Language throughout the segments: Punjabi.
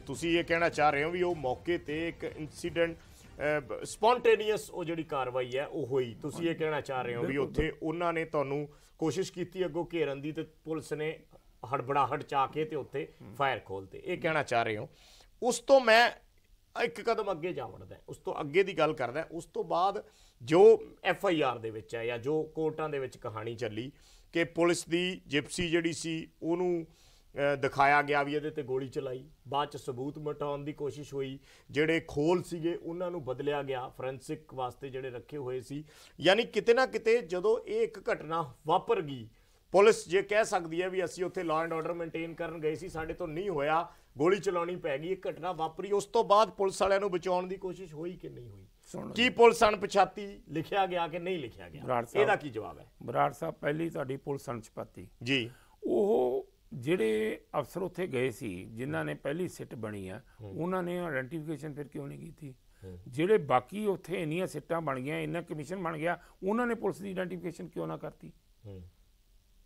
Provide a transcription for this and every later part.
ਤੁਸੀਂ ਇਹ ਕਹਿਣਾ ਚਾਹ ਰਹੇ ਹੋ ਵੀ ਉਹ ਮੌਕੇ ਤੇ ਇੱਕ ਇਨਸੀਡੈਂਟ ਸਪੌਂਟੇਨੀਅਸ ਉਹ ਜਿਹੜੀ ਕਾਰਵਾਈ ਹੈ ਉਹ ਹੋਈ, ਤੁਸੀਂ ਇਹ ਕਹਿਣਾ ਚਾਹ ਰਹੇ ਹੋ ਵੀ ਉੱਥੇ ਉਹਨਾਂ ਨੇ ਤੁਹਾਨੂੰ ਕੋਸ਼ਿਸ਼ ਕੀਤੀ ਅੱਗੋਂ ਘੇਰਨ ਦੀ ਤੇ ਪੁਲਿਸ ਨੇ ਹੜਬੜਾਹਟ ਚਾ ਕੇ ਤੇ ਉੱਥੇ ਫਾਇਰ ਖੋਲਤੇ, ਇਹ ਕਹਿਣਾ ਚਾਹ ਰਹੇ ਹੋ। ਉਸ ਤੋਂ ਮੈਂ ਇੱਕ ਕਦਮ ਅੱਗੇ ਜਾ ਵੜਦਾ, ਉਸ ਤੋਂ ਅੱਗੇ ਦੀ ਗੱਲ ਕਰਦਾ। ਉਸ ਤੋਂ ਬਾਅਦ ਜੋ FIR ਦੇ ਵਿੱਚ ਹੈ ਜਾਂ ਜੋ ਕੋਰਟਾਂ ਦੇ ਵਿੱਚ ਕਹਾਣੀ ਚੱਲੀ ਕਿ ਪੁਲਿਸ ਦੀ ਜਿਪਸੀ ਜਿਹੜੀ ਸੀ ਉਹਨੂੰ ਦਿਖਾਇਆ ਗਿਆ ਵੀ ਇਹਦੇ ਤੇ ਗੋਲੀ ਚਲਾਈ, ਬਾਅਦ ਚ ਸਬੂਤ ਮਿਟਾਉਣ ਦੀ ਕੋਸ਼ਿਸ਼ ਹੋਈ, ਜਿਹੜੇ ਖੋਲ ਸੀਗੇ ਉਹਨਾਂ ਨੂੰ ਬਦਲਿਆ ਗਿਆ ਫੋਰੈਂਸਿਕ ਵਾਸਤੇ ਜਿਹੜੇ ਰੱਖੇ ਹੋਏ ਸੀ। ਯਾਨੀ ਕਿਤੇ ਨਾ ਕਿਤੇ ਜਦੋਂ ਇਹ ਇੱਕ ਘਟਨਾ ਵਾਪਰ ਗਈ, ਪੁਲਿਸ ਜੇ ਕਹਿ ਸਕਦੀ ਹੈ ਵੀ ਅਸੀਂ ਉੱਥੇ ਲਾਅ ਐਂਡ ਆਰਡਰ ਮੇਨਟੇਨ ਕਰਨ ਗਏ ਸੀ, ਸਾਡੇ ਤੋਂ ਨਹੀਂ ਹੋਇਆ, ਗੋਲੀ ਚਲਾਉਣੀ ਪੈ ਗਈ, ਇਹ ਘਟਨਾ ਵਾਪਰੀ, ਉਸ ਤੋਂ ਬਾਅਦ ਪੁਲਿਸ ਵਾਲਿਆਂ ਨੂੰ ਬਚਾਉਣ ਦੀ ਕੋਸ਼ਿਸ਼ ਹੋਈ ਕਿ ਨਹੀਂ ਹੋਈ? ਕੀ ਪੁਲਿਸ ਅਣਪਛਾਤੀ ਲਿਖਿਆ ਗਿਆ ਕਿ ਨਹੀਂ ਲਿਖਿਆ ਗਿਆ, ਇਹਦਾ ਕੀ ਜਵਾਬ ਹੈ? ਬਰਾੜ ਸਾਹਿਬ, ਪਹਿਲੀ ਤੁਹਾਡੀ ਪੁਲਿਸ ਅਣਪਛਾਤੀ ਜੀ, ਉਹ ਜਿਹੜੇ ਅਫਸਰ ਉੱਥੇ ਗਏ ਸੀ ਜਿਨ੍ਹਾਂ ਨੇ ਪਹਿਲੀ ਸਿੱਟ ਬਣੀ ਆ ਉਹਨਾਂ ਨੇ ਆਇਡੈਂਟੀਫਿਕੇਸ਼ਨ ਫਿਰ ਕਿਉਂ ਨਹੀਂ ਕੀਤੀ? ਜਿਹੜੇ ਬਾਕੀ ਉੱਥੇ ਇੰਨੀਆਂ ਸਿੱਟਾਂ ਬਣ ਗਈਆਂ, ਇੰਨਾ ਕਮਿਸ਼ਨ ਬਣ ਗਿਆ, ਉਹਨਾਂ ਨੇ ਪੁਲਿਸ ਦੀ ਆਇਡੈਂਟੀਫਿਕੇਸ਼ਨ ਕਿਉਂ ਨਾ ਕਰਤੀ?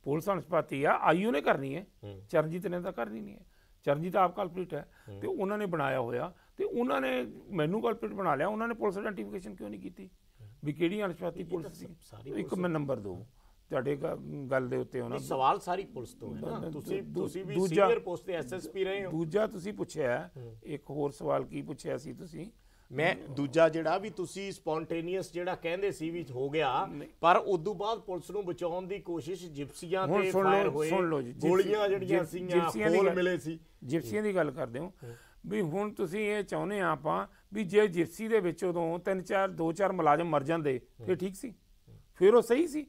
ਪੁਲਿਸ ਅਣਪਛਾਤੀ ਆ, ਆਈਓ ਨੇ ਕਰਨੀ ਹੈ, ਚਰਨਜੀਤ ਨੇ ਤਾਂ ਕਰਨੀ ਨਹੀਂ ਹੈ। ਚਰਨਜੀਤ ਆਪ ਕਲਪ੍ਰੀਟ ਹੈ ਤੇ ਉਹਨਾਂ ਨੇ ਬਣਾਇਆ ਹੋਇਆ ਤੇ ਉਹਨਾਂ ਨੇ ਮੈਨੂੰ ਕਲਪ੍ਰੀਟ ਬਣਾ ਲਿਆ, ਉਹਨਾਂ ਨੇ ਪੁਲਿਸ ਆਇਡੈਂਟੀਫਿਕੇਸ਼ਨ ਕਿਉਂ ਨਹੀਂ ਕੀਤੀ ਵੀ ਕਿਹੜੀ ਅਣਪਛਾਤੀ ਪੁਲਿਸ ਸੀ? ਇੱਕ ਮੈਂ ਨੰਬਰ ਦੋ ਤੁਹਾਡੇ ਗੱਲ ਦੇ ਉੱਤੇ ਹੋਣਾ ਸਵਾਲ ਸਾਰੀ ਪੁਲਿਸ ਤੋਂ ਹੈ ਨਾ, ਤੁਸੀਂ ਵੀ ਸੀਨੀਅਰ ਪੋਸਟ ਤੇ SSP ਰਹੇ ਹੋ। ਦੂਜਾ ਤੁਸੀਂ ਪੁੱਛਿਆ ਇੱਕ ਹੋਰ ਸਵਾਲ ਕੀ ਪੁੱਛਿਆ ਸੀ ਤੁਸੀਂ? ਮੈਂ ਦੂਜਾ ਜਿਹੜਾ ਵੀ ਤੁਸੀਂ ਸਪੌਂਟੇਨੀਅਸ ਜਿਹੜਾ ਕਹਿੰਦੇ ਸੀ ਵੀ ਹੋ ਗਿਆ, ਪਰ ਉਦੋਂ ਬਾਅਦ ਪੁਲਿਸ ਨੂੰ ਬਚਾਉਣ ਦੀ ਕੋਸ਼ਿਸ਼ ਜਿਪਸੀਆਂ ਤੇ ਫਾਇਰ ਹੋਏ, ਗੋਲੀਆਂ ਜਿਹੜੀਆਂ ਸੀਗੀਆਂ ਖੋਲ ਮਿਲੇ ਸੀ, ਜਿਪਸੀਆਂ ਦੀ ਗੱਲ ਕਰਦੇ ਹੋ ਵੀ ਹੁਣ ਤੁਸੀਂ ਇਹ ਚਾਹੁੰਦੇ ਆ ਆਪਾਂ ਵੀ ਜੇ ਜਿਪਸੀ ਦੇ ਵਿੱਚ ਉਦੋਂ 2-4 ਮੁਲਾਜ਼ਮ ਮਰ ਜਾਂਦੇ ਫਿਰ ਠੀਕ ਸੀ, ਫਿਰ ਉਹ ਸਹੀ ਸੀ।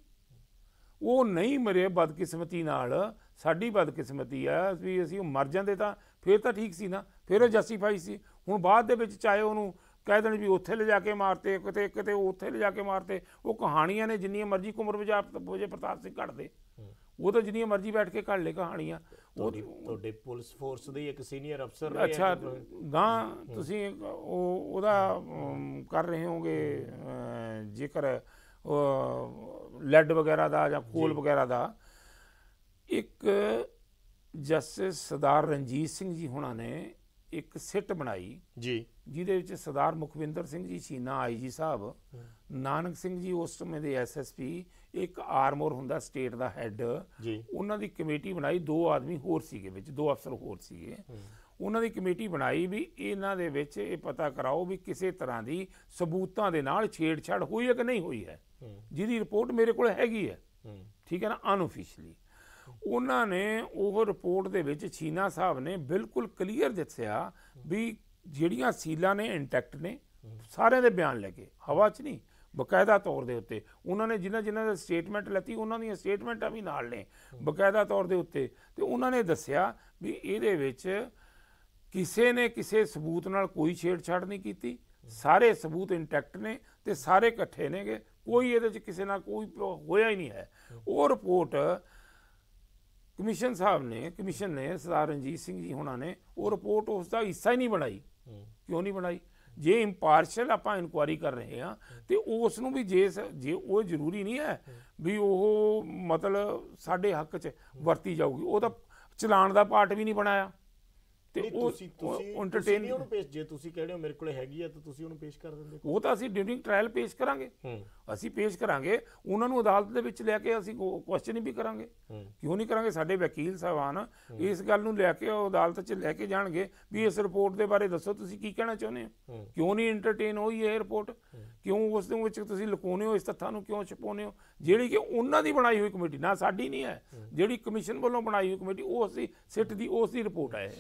ਉਹ ਨਹੀਂ ਮਰੇ ਬਦਕਿਸਮਤੀ ਨਾਲ, ਸਾਡੀ ਬਦਕਿਸਮਤੀ ਆ ਵੀ ਅਸੀਂ ਉਹ ਮਰ ਜਾਂਦੇ ਤਾਂ ਫਿਰ ਤਾਂ ਠੀਕ ਸੀ ਨਾ, ਫਿਰ ਉਹ ਜਸਟੀਫਾਈ ਸੀ। ਹੁਣ ਬਾਅਦ ਦੇ ਵਿੱਚ ਚਾਹੇ ਉਹਨੂੰ ਕਹਿ ਦੇਣ ਵੀ ਉੱਥੇ ਲਿਜਾ ਕੇ ਮਾਰਤੇ, ਕਿਤੇ ਉੱਥੇ ਲਿਜਾ ਕੇ ਮਾਰਤੇ, ਉਹ ਕਹਾਣੀਆਂ ਨੇ ਜਿੰਨੀਆਂ ਮਰਜ਼ੀ ਕੁਮਰ ਵਿਜੇ ਪ੍ਰਤਾਪ ਸਿੰਘ ਘੜਦੇ, ਉਹ ਤਾਂ ਜਿੰਨੀਆਂ ਮਰਜ਼ੀ ਬੈਠ ਕੇ ਘੜ ਲੈ ਕਹਾਣੀਆਂ। ਤੁਹਾਡੇ ਪੁਲਿਸ ਫੋਰਸ ਦੇ ਇੱਕ ਸੀਨੀਅਰ ਅਫਸਰ ਅੱਛਾ ਗਾਂ ਤੁਸੀਂ ਉਹਦਾ ਕਰ ਰਹੇ ਹੋਗੇ ਜੇਕਰ ਲੈਡ ਵਗੈਰਾ ਦਾ ਜਾਂ ਕੋਲ ਵਗੈਰਾ ਦਾ, ਇੱਕ ਜਸਟਿਸ ਸਰਦਾਰ ਰਣਜੀਤ ਸਿੰਘ ਜੀ ਹੁਣਾਂ ਨੇ ਇੱਕ ਸਿੱਟ ਬਣਾਈ ਜੀ, ਜਿਹਦੇ ਵਿੱਚ ਸਰਦਾਰ ਮੁਖਵਿੰਦਰ ਸਿੰਘ ਜੀ ਛੀਨਾ IG ਸਾਹਿਬ, ਨਾਨਕ ਸਿੰਘ ਜੀ ਉਸ ਸਮੇਂ ਦੇ SSP, ਇੱਕ ਆਰਮੋਰ ਹੁੰਦਾ ਸਟੇਟ ਦਾ ਹੈੱਡ, ਉਹਨਾਂ ਦੀ ਕਮੇਟੀ ਬਣਾਈ, 2 ਆਦਮੀ ਹੋਰ ਸੀਗੇ ਵਿੱਚ, 2 ਅਫਸਰ ਹੋਰ ਸੀਗੇ, ਉਹਨਾਂ ਦੀ ਕਮੇਟੀ ਬਣਾਈ ਵੀ ਇਹਨਾਂ ਦੇ ਵਿੱਚ ਇਹ ਪਤਾ ਕਰਾਓ ਵੀ ਕਿਸੇ ਤਰ੍ਹਾਂ ਦੀ ਸਬੂਤਾਂ ਦੇ ਨਾਲ ਛੇੜਛਾੜ ਹੋਈ ਹੈ ਕਿ ਨਹੀਂ ਹੋਈ ਹੈ, ਜਿਹਦੀ ਰਿਪੋਰਟ ਮੇਰੇ ਕੋਲ ਹੈਗੀ ਹੈ, ਠੀਕ ਹੈ ਨਾ, ਅਨਓਫੀਸ਼ੀਅਲੀ। ਉਹਨਾਂ ਨੇ ਉਹ ਰਿਪੋਰਟ ਦੇ ਵਿੱਚ ਛੀਨਾ ਸਾਹਿਬ ਨੇ ਬਿਲਕੁਲ ਕਲੀਅਰ ਦੱਸਿਆ ਵੀ ਜਿਹੜੀਆਂ ਸੀਲਾਂ ਨੇ ਇੰਟੈਕਟ ਨੇ, ਸਾਰਿਆਂ ਦੇ ਬਿਆਨ ਲੈ ਕੇ, ਹਵਾ 'ਚ ਨਹੀਂ, ਬਕਾਇਦਾ ਤੌਰ ਦੇ ਉੱਤੇ ਉਹਨਾਂ ਨੇ ਜਿਨ੍ਹਾਂ ਦਾ ਸਟੇਟਮੈਂਟ ਲੈਤੀ ਉਹਨਾਂ ਦੀਆਂ ਸਟੇਟਮੈਂਟਾਂ ਵੀ ਨਾਲ ਨੇ ਬਕਾਇਦਾ ਤੌਰ ਦੇ ਉੱਤੇ, ਤੇ ਉਹਨਾਂ ਨੇ ਦੱਸਿਆ ਵੀ ਇਹਦੇ ਵਿੱਚ ਕਿਸੇ ਨੇ ਕਿਸੇ ਸਬੂਤ ਨਾਲ ਕੋਈ ਛੇੜਛਾੜ ਨਹੀਂ ਕੀਤੀ, ਸਾਰੇ ਸਬੂਤ ਇੰਟੈਕਟ ਨੇ ਤੇ ਸਾਰੇ ਇਕੱਠੇ ਨੇਗੇ, ਕੋਈ ਇਹਦੇ 'ਚ ਕਿਸੇ ਨਾਲ ਕੋਈ ਹੋਇਆ ਹੀ ਨਹੀਂ ਹੈ। ਉਹ ਰਿਪੋਰਟ ਕਮਿਸ਼ਨ ਨੇ ਸਰਦਾਰ ਰਣਜੀਤ ਸਿੰਘ ਜੀ ਹੋਣਾ ਨੇ ਉਹ ਰਿਪੋਰਟ ਉਸ ਦਾ ਹਿੱਸਾ ਹੀ ਨਹੀਂ ਬਣਾਈ। ਕਿਉਂ ਨਹੀਂ ਬਣਾਈ? ਜੇ ਇੰਪਾਰਸ਼ਲ ਆਪਾਂ ਇਨਕੁਆਇਰੀ ਕਰ ਰਹੇ ਹਾਂ ਤੇ ਉਸ ਨੂੰ ਵੀ ਜੇ ਉਹ ਜ਼ਰੂਰੀ ਨਹੀਂ ਹੈ ਵੀ ਉਹ ਮਤਲਬ ਸਾਡੇ ਹੱਕ 'ਚ ਵਰਤੀ ਜਾਊਗੀ, ਉਹ ਤਾਂ ਚਲਾਨ ਦਾ ਪਾਰਟ ਵੀ ਨਹੀਂ ਬਣਾਇਆ। ਤੇ ਤੁਸੀਂ ਉਹਨੂੰ ਪੇਸ਼, ਜੇ ਤੁਸੀਂ ਕਹਿੰਦੇ ਹੋ ਮੇਰੇ ਕੋਲ ਹੈਗੀ ਆ ਤਾਂ ਤੁਸੀਂ ਉਹਨੂੰ ਪੇਸ਼ ਕਰ ਦਿੰਦੇ। ਉਹ ਤਾਂ ਅਸੀਂ ਡਿਊਰਿੰਗ ਟ੍ਰਾਇਲ ਪੇਸ਼ ਕਰਾਂਗੇ, ਅਸੀਂ ਪੇਸ਼ ਕਰਾਂਗੇ, ਉਹਨਾਂ ਨੂੰ ਅਦਾਲਤ ਦੇ ਵਿੱਚ ਲੈ ਕੇ ਅਸੀਂ ਕੁਐਸਚਨ ਵੀ ਕਰਾਂਗੇ। ਕਿਉਂ ਨਹੀਂ ਕਰਾਂਗੇ? ਸਾਡੇ ਵਕੀਲ ਸਾਹਿਬਾਨ ਇਸ ਗੱਲ ਨੂੰ ਲੈ ਕੇ ਅਦਾਲਤ 'ਚ ਲੈ ਕੇ ਜਾਣਗੇ ਵੀ ਇਸ ਰਿਪੋਰਟ ਦੇ ਬਾਰੇ ਦੱਸੋ, ਤੁਸੀਂ ਕੀ ਕਹਿਣਾ ਚਾਹੁੰਦੇ ਹੋ, ਕਿਉਂ ਨਹੀਂ ਇੰਟਰਟੇਨ ਹੋਈ ਇਹ ਰਿਪੋਰਟ, ਕਿਉਂ ਉਸ ਦੇ ਵਿੱਚ ਤੁਸੀਂ ਲੁਕਾਉਂਦੇ ਹੋ, ਇਸ ਤੱਥਾਂ ਨੂੰ ਕਿਉਂ ਛੁਪਾਉਂਦੇ ਹੋ, ਜਿਹੜੀ ਕਿ ਉਹਨਾਂ ਦੀ ਬਣਾਈ ਹੋਈ ਕਮੇਟੀ, ਨਾ ਸਾਡੀ ਨਹੀਂ ਹੈ, ਜਿਹੜੀ ਕਮਿਸ਼ਨ ਵੱਲੋਂ ਬਣਾਈ ਹੋਈ ਕਮੇਟੀ, ਉਹ ਅਸੀਂ ਸਿੱਟ ਦੀ ਉਸ ਦੀ ਰਿਪੋਰਟ ਹੈ।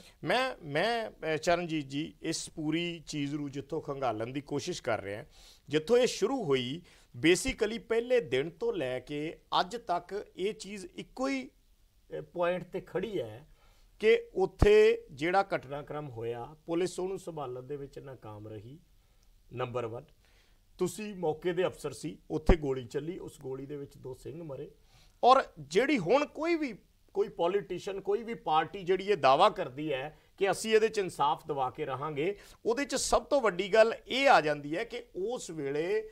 ਮੈਂ ਚਰਨਜੀਤ ਜੀ ਇਸ ਪੂਰੀ ਚੀਜ਼ ਨੂੰ ਜਿੱਥੋਂ ਖੰਗਾਲਣ ਦੀ ਕੋਸ਼ਿਸ਼ ਕਰ ਰਿਹਾ, ਜਿੱਥੋਂ ਇਹ ਸ਼ੁਰੂ ਹੋਈ ਬੇਸਿਕਲੀ ਪਹਿਲੇ ਦਿਨ ਤੋਂ ਲੈ ਕੇ ਅੱਜ ਤੱਕ ਇਹ ਚੀਜ਼ ਇੱਕੋ ਹੀ ਪੁਆਇੰਟ ਤੇ ਖੜੀ ਹੈ ਕਿ ਉੱਥੇ ਜਿਹੜਾ ਘਟਨਾਕ੍ਰਮ ਹੋਇਆ ਪੁਲਿਸ ਉਹਨੂੰ ਸੰਭਾਲਣ ਦੇ ਵਿੱਚ ਨਾਕਾਮ ਰਹੀ। ਨੰਬਰ 1, ਤੁਸੀਂ ਮੌਕੇ ਦੇ ਅਫਸਰ ਸੀ, ਉੱਥੇ ਗੋਲੀ ਚੱਲੀ, ਉਸ ਗੋਲੀ ਦੇ ਵਿੱਚ 2 ਸਿੰਘ ਮਰੇ। ਔਰ ਜਿਹੜੀ ਹੁਣ ਕੋਈ ਪੋਲੀਟੀਸ਼ੀਅਨ, ਕੋਈ ਵੀ ਪਾਰਟੀ ਜਿਹੜੀ ਇਹ ਦਾਅਵਾ ਕਰਦੀ ਹੈ ਕਿ ਅਸੀਂ ਇਹਦੇ 'ਚ ਇਨਸਾਫ ਦਿਵਾ ਕੇ ਰਹਾਂਗੇ, ਉਹਦੇ 'ਚ ਸਭ ਤੋਂ ਵੱਡੀ ਗੱਲ ਇਹ ਆ ਜਾਂਦੀ ਹੈ ਕਿ ਉਸ ਵੇਲੇ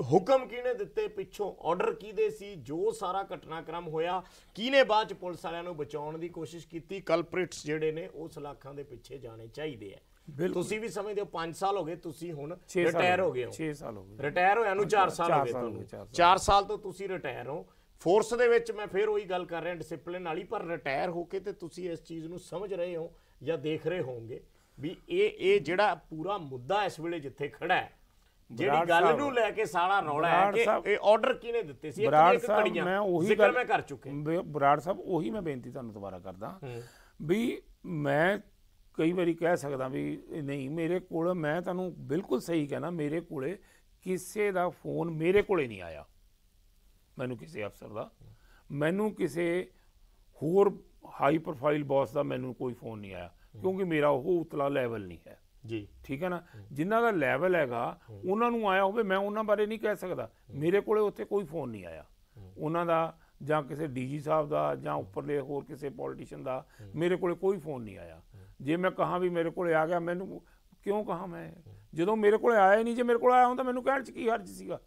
ਹੁਕਮ ਕਿਹਨੇ ਦਿੱਤੇ, ਪਿੱਛੋਂ ਆਰਡਰ ਕਿਹਦੇ ਸੀ, ਜੋ ਸਾਰਾ ਘਟਨਾਕ੍ਰਮ ਹੋਇਆ, ਕਿਹਨੇ ਬਾਅਦ ਚ ਪੁਲਿਸ ਵਾਲਿਆਂ ਨੂੰ ਬਚਾਉਣ ਦੀ ਕੋਸ਼ਿਸ਼ ਕੀਤੀ। ਕਲਪ੍ਰਿਟਸ ਜਿਹੜੇ ਨੇ ਉਹ ਸਲਾਖਾਂ ਦੇ ਪਿੱਛੇ ਜਾਣੇ ਚਾਹੀਦੇ ਆ। ਤੁਸੀਂ ਵੀ ਸਮਝਦੇ ਹੋ 5 ਸਾਲ ਹੋ ਗਏ, ਤੁਸੀਂ ਹੁਣ ਰਿਟਾਇਰ ਹੋ ਗਏ ਹੋ। 6 ਸਾਲ ਹੋ ਗਏ ਰਿਟਾਇਰ ਹੋਇਆ ਨੂੰ 4 ਸਾਲ ਹੋ ਗਏ ਤੁਹਾਨੂੰ। 4 ਸਾਲ ਤੋਂ ਤੁਸੀਂ ਰਿਟਾਇਰ ਹੋ ਫੋਰਸ ਦੇ ਵਿੱਚ। ਮੈਂ ਫਿਰ ਉਹੀ ਗੱਲ ਕਰ ਰਿਹਾ ਡਿਸਪਲਿਨ ਵਾਲੀ, ਪਰ ਰਿਟਾਇਰ ਹੋ ਕੇ ਤੇ ਤੁਸੀਂ ਇਸ ਚੀਜ਼ ਨੂੰ ਸਮਝ ਰਹੇ ਹੋ ਜਾਂ ਦੇਖ ਰਹੇ ਹੋਵੋਗੇ ਵੀ ਇਹ ਜਿਹੜਾ ਪੂਰਾ ਮੁੱਦਾ ਇਸ ਵੇਲੇ ਜਿੱਥੇ ਖੜਾ ਹੈ, ਜਿਹੜੀ ਗੱਲ ਨੂੰ ਲੈ ਕੇ ਸਾਰਾ ਰੌਲਾ ਹੈ ਕਿ ਇਹ ਆਰਡਰ ਕਿਹਨੇ ਦਿੱਤੇ ਸੀ। ਬਰਾੜ ਸਾਹਿਬ ਮੈਂ ਉਹੀ ਗੱਲ ਮੈਂ ਕਰ ਚੁੱਕੇ। ਬਰਾੜ ਸਾਹਿਬ ਉਹੀ ਮੈਂ ਬੇਨਤੀ ਤੁਹਾਨੂੰ ਦੁਬਾਰਾ ਕਰਦਾ ਵੀ ਮੈਂ ਕਈ ਵਾਰੀ ਕਹਿ ਸਕਦਾ ਵੀ ਨਹੀਂ ਮੇਰੇ ਕੋਲ, ਮੈਂ ਤੁਹਾਨੂੰ ਬਿਲਕੁਲ ਸਹੀ ਕਹਿਣਾ, ਮੇਰੇ ਕੋਲੇ ਕਿਸੇ ਦਾ ਫੋਨ ਮੇਰੇ ਕੋਲੇ ਨਹੀਂ ਆਇਆ, ਮੈਨੂੰ ਕਿਸੇ ਅਫਸਰ ਦਾ, ਮੈਨੂੰ ਕਿਸੇ ਹੋਰ ਹਾਈ ਪ੍ਰੋਫਾਈਲ ਬੌਸ ਦਾ ਮੈਨੂੰ ਕੋਈ ਫੋਨ ਨਹੀਂ ਆਇਆ, ਕਿਉਂਕਿ ਮੇਰਾ ਉਹ ਉਤਲਾ ਲੈਵਲ ਨਹੀਂ ਹੈ ਜੀ। ਠੀਕ ਹੈ ਨਾ, ਜਿਨ੍ਹਾਂ ਦਾ ਲੈਵਲ ਹੈਗਾ ਉਹਨਾਂ ਨੂੰ ਆਇਆ ਹੋਵੇ, ਮੈਂ ਉਹਨਾਂ ਬਾਰੇ ਨਹੀਂ ਕਹਿ ਸਕਦਾ। ਮੇਰੇ ਕੋਲੇ ਉੱਥੇ ਕੋਈ ਫੋਨ ਨਹੀਂ ਆਇਆ ਉਹਨਾਂ ਦਾ, ਜਾਂ ਕਿਸੇ ਡੀਜੀ ਸਾਹਿਬ ਦਾ, ਜਾਂ ਉੱਪਰਲੇ ਹੋਰ ਕਿਸੇ ਪੋਲੀਟੀਸ਼ੀਅਨ ਦਾ, ਮੇਰੇ ਕੋਲੇ ਕੋਈ ਫੋਨ ਨਹੀਂ ਆਇਆ। ਜੇ ਮੈਂ ਕਹਾਂ ਵੀ ਮੇਰੇ ਕੋਲੇ ਆ ਗਿਆ, ਮੈਨੂੰ ਕਿਉਂ ਕਹਾਂ ਮੈਂ, ਜਦੋਂ ਮੇਰੇ ਕੋਲੇ ਆਇਆ ਹੀ ਨਹੀਂ। ਜੇ ਮੇਰੇ ਕੋਲ ਆਇਆ ਹੁੰਦਾ ਮੈਨੂੰ ਕਹਿਣ 'ਚ ਕੀ ਹਰਜ ਸੀਗਾ।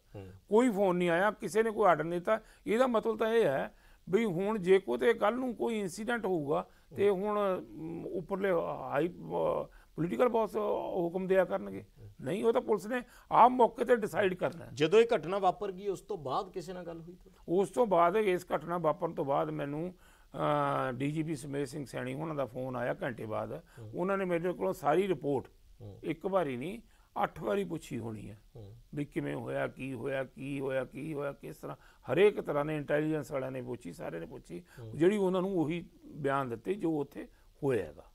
ਕੋਈ ਫੋਨ ਨਹੀਂ ਆਇਆ, ਕਿਸੇ ਨੇ ਕੋਈ ਆਰਡਰ ਨਹੀਂ ਦਿੱਤਾ। ਇਹਦਾ ਮਤਲਬ ਤਾਂ ਇਹ ਹੈ ਵੀ ਹੁਣ ਜੇ ਕੋਈ ਕੱਲ੍ਹ ਨੂੰ ਕੋਈ ਇਨਸੀਡੈਂਟ ਹੋਊਗਾ ਤੇ ਹੁਣ ਉੱਪਰਲੇ ਹਾਈ ਪੋਲੀਟੀਕਲ ਬੌਸ ਹੁਕਮ ਦਿਆ ਕਰਨਗੇ, ਨਹੀਂ, ਉਹ ਤਾਂ ਪੁਲਿਸ ਨੇ ਆਪ ਮੌਕੇ ਤੇ ਡਿਸਾਈਡ ਕਰਨਾ। ਜਦੋਂ ਇਹ ਘਟਨਾ ਵਾਪਰ ਗਈ ਉਸ ਤੋਂ ਬਾਅਦ ਕਿਸੇ ਨਾਲ ਗੱਲ ਹੋਈ? ਉਸ ਤੋਂ ਬਾਅਦ ਇਸ ਘਟਨਾ ਵਾਪਰਨ ਤੋਂ ਬਾਅਦ ਮੈਨੂੰ ਡੀਜੀਪੀ ਸਮੇਤ ਸਿੰਘ ਸੈਣੀ ਉਹਨਾਂ ਦਾ ਫੋਨ ਆਇਆ ਘੰਟੇ ਬਾਅਦ। ਉਹਨਾਂ ਨੇ ਮੇਰੇ ਕੋਲੋਂ ਸਾਰੀ ਰਿਪੋਰਟ ਇੱਕ ਵਾਰੀ ਨਹੀਂ 8 ਵਾਰੀ ਪੁੱਛੀ ਹੋਣੀ ਹੈ ਵੀ ਕਿਵੇਂ ਹੋਇਆ, ਕੀ ਹੋਇਆ, ਕੀ ਹੋਇਆ, ਕੀ ਹੋਇਆ, ਕਿਸ ਤਰ੍ਹਾਂ, ਹਰੇਕ ਤਰ੍ਹਾਂ ਨੇ ਇੰਟੈਲੀਜੈਂਸ ਵਾਲਿਆਂ ਨੇ ਪੁੱਛੀ, ਸਾਰੇ ਨੇ ਪੁੱਛੀ, ਜਿਹੜੀ ਉਹਨਾਂ ਨੂੰ ਉਹੀ ਬਿਆਨ ਦਿੱਤੇ ਜੋ ਉੱਥੇ ਹੋਇਆ ਹੈਗਾ।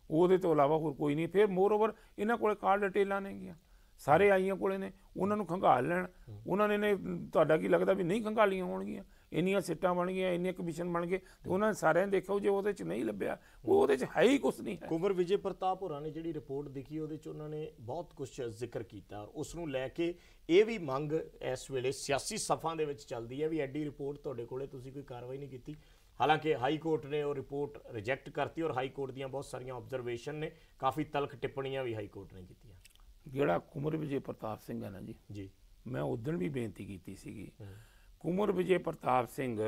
ਉਹਦੇ ਤੋਂ ਇਲਾਵਾ ਹੋਰ ਕੋਈ ਨਹੀਂ। ਫਿਰ ਮੋਰ ਓਵਰ ਇਹਨਾਂ ਕੋਲੇ ਕਾਲ ਡਿਟੇਲਾਂ ਨੇਗੀਆਂ, ਸਾਰੇ ਆਈਆਂ ਕੋਲੇ ਨੇ, ਉਹਨਾਂ ਨੂੰ ਖੰਗਾਲ ਲੈਣ। ਉਹਨਾਂ ਨੇ ਤੁਹਾਡਾ ਕੀ ਲੱਗਦਾ ਵੀ ਨਹੀਂ ਖੰਗਾਲੀਆਂ ਹੋਣਗੀਆਂ? ਇੰਨੀਆਂ ਸਿੱਟਾਂ ਬਣ ਗਈਆਂ, ਇੰਨੇ ਕਮਿਸ਼ਨ ਬਣ ਗਏ, ਤੇ ਉਹਨਾਂ ਨੇ ਸਾਰਿਆਂ ਨੇ ਦੇਖਿਆ ਜੇ ਉਹਦੇ 'ਚ ਨਹੀਂ ਲੱਭਿਆ, ਉਹਦੇ 'ਚ ਹੈ ਹੀ ਕੁਛ ਨਹੀਂ ਹੈ। ਕੁੰਵਰ ਵਿਜੇ ਪ੍ਰਤਾਪ ਹੋਰਾਂ ਨੇ ਜਿਹੜੀ ਰਿਪੋਰਟ ਦੇਖੀ ਉਹਦੇ 'ਚ ਉਹਨਾਂ ਨੇ ਬਹੁਤ ਕੁਛ ਜ਼ਿਕਰ ਕੀਤਾ। ਉਸ ਨੂੰ ਲੈ ਕੇ ਇਹ ਵੀ ਮੰਗ ਇਸ ਵੇਲੇ ਸਿਆਸੀ ਸਫਾਂ ਦੇ ਵਿੱਚ ਚੱਲਦੀ ਹੈ ਵੀ ਐਡੀ ਰਿਪੋਰਟ ਤੁਹਾਡੇ ਕੋਲੇ, ਤੁਸੀਂ ਕੋਈ ਕਾਰਵਾਈ ਨਹੀਂ ਕੀਤੀ। ਹਾਲਾਂਕਿ ਹਾਈ ਕੋਰਟ ਨੇ ਉਹ ਰਿਪੋਰਟ ਰਿਜੈਕਟ ਕਰਤੀ, ਔਰ ਹਾਈ ਕੋਰਟ ਦੀਆਂ ਬਹੁਤ ਸਾਰੀਆਂ ਆਬਜ਼ਰਵੇਸ਼ਨ ਨੇ, ਕਾਫੀ ਤਲਖ ਟਿੱਪਣੀਆਂ ਵੀ ਹਾਈ ਕੋਰਟ ਨੇ ਕੀਤੀਆਂ। ਜਿਹੜਾ ਕੁੰਵਰ ਵਿਜੇ ਪ੍ਰਤਾਪ ਸਿੰਘ ਹੈ ਨਾ ਜੀ, ਮੈਂ ਉਦਣ ਵੀ ਬੇਨਤੀ ਕੀਤੀ ਸੀਗੀ। ਕੁੰਵਰ ਵਿਜੇ ਪ੍ਰਤਾਪ ਸਿੰਘ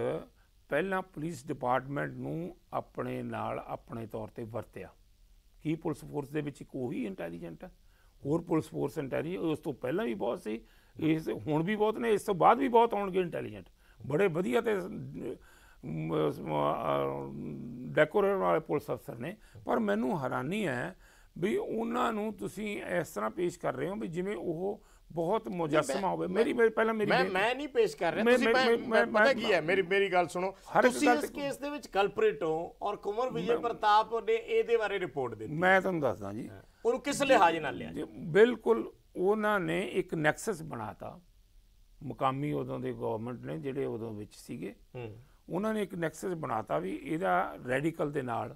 ਪਹਿਲਾਂ ਪੁਲਿਸ ਡਿਪਾਰਟਮੈਂਟ ਨੂੰ ਆਪਣੇ ਨਾਲ ਆਪਣੇ ਤੌਰ ਤੇ ਵਰਤਿਆ। ਕੀ ਪੁਲਿਸ ਫੋਰਸ ਦੇ ਵਿੱਚ ਇੱਕ ਉਹੀ ਇੰਟੈਲੀਜੈਂਟ ਹੈ? ਹੋਰ ਪੁਲਿਸ ਫੋਰਸ ਇੰਟੈਲੀਜੈਂਟ ਉਸ ਤੋਂ ਪਹਿਲਾਂ ਵੀ ਬਹੁਤ ਸੀ, ਇਸ ਹੁਣ ਵੀ ਬਹੁਤ ਨੇ, ਇਸ ਤੋਂ ਬਾਅਦ ਵੀ ਬਹੁਤ ਆਉਣਗੇ ਇੰਟੈਲੀਜੈਂਟ, ਬੜੇ ਵਧੀਆ ਤੇ ਡੈਕੋਰੇਟ ਵਾਲੇ ਪੁਲਿਸ ਅਫਸਰ ਨੇ। ਪਰ ਮੈਨੂੰ ਹੈਰਾਨੀ ਹੈ ਵੀ ਉਹਨਾਂ ਨੂੰ ਤੁਸੀਂ ਇਸ ਤਰ੍ਹਾਂ ਪੇਸ਼ ਕਰ ਰਹੇ ਹੋ ਵੀ ਜਿਵੇਂ ਉਹ ਬਹੁਤ ਮੁਜੱਸਮਾ ਹੋਵੇ। ਪਹਿਲਾਂ ਮੈਂ ਨਹੀਂ ਪੇਸ਼ ਕਰ ਰਿਹਾ, ਤੁਸੀਂ ਪਤਾ ਕੀ ਹੈ, ਮੇਰੀ ਗੱਲ ਸੁਣੋ। ਤੁਸੀਂ ਇਸ ਕੇਸ ਦੇ ਵਿੱਚ ਕਲਪ੍ਰਿਟ ਹੋ ਔਰ ਕੁੰਵਰ ਵਿਜੇ ਪ੍ਰਤਾਪ ਨੇ ਇਹਦੇ ਬਾਰੇ ਰਿਪੋਰਟ ਦਿੱਤੀ। ਮੈਂ ਤੁਹਾਨੂੰ ਦੱਸਦਾ ਜੀ, ਉਹਨੂੰ ਕਿਸ ਲਿਹਾਜ਼ ਨਾਲ ਲਿਆ? ਬਿਲਕੁਲ ਉਹਨਾਂ ਨੇ ਇੱਕ ਨੈਕਸਸ ਬਣਾਤਾ, ਮੁਕਾਮੀ ਉਦੋਂ ਦੇ ਗਵਰਨਮੈਂਟ ਨੇ ਜਿਹੜੇ ਉਦੋਂ ਵਿੱਚ ਸੀਗੇ, ਉਹਨਾਂ ਨੇ ਇੱਕ ਨੈਕਸਸ ਬਣਾਤਾ ਵੀ ਇਹਦਾ ਰੈਡੀਕਲ ਦੇ ਨਾਲ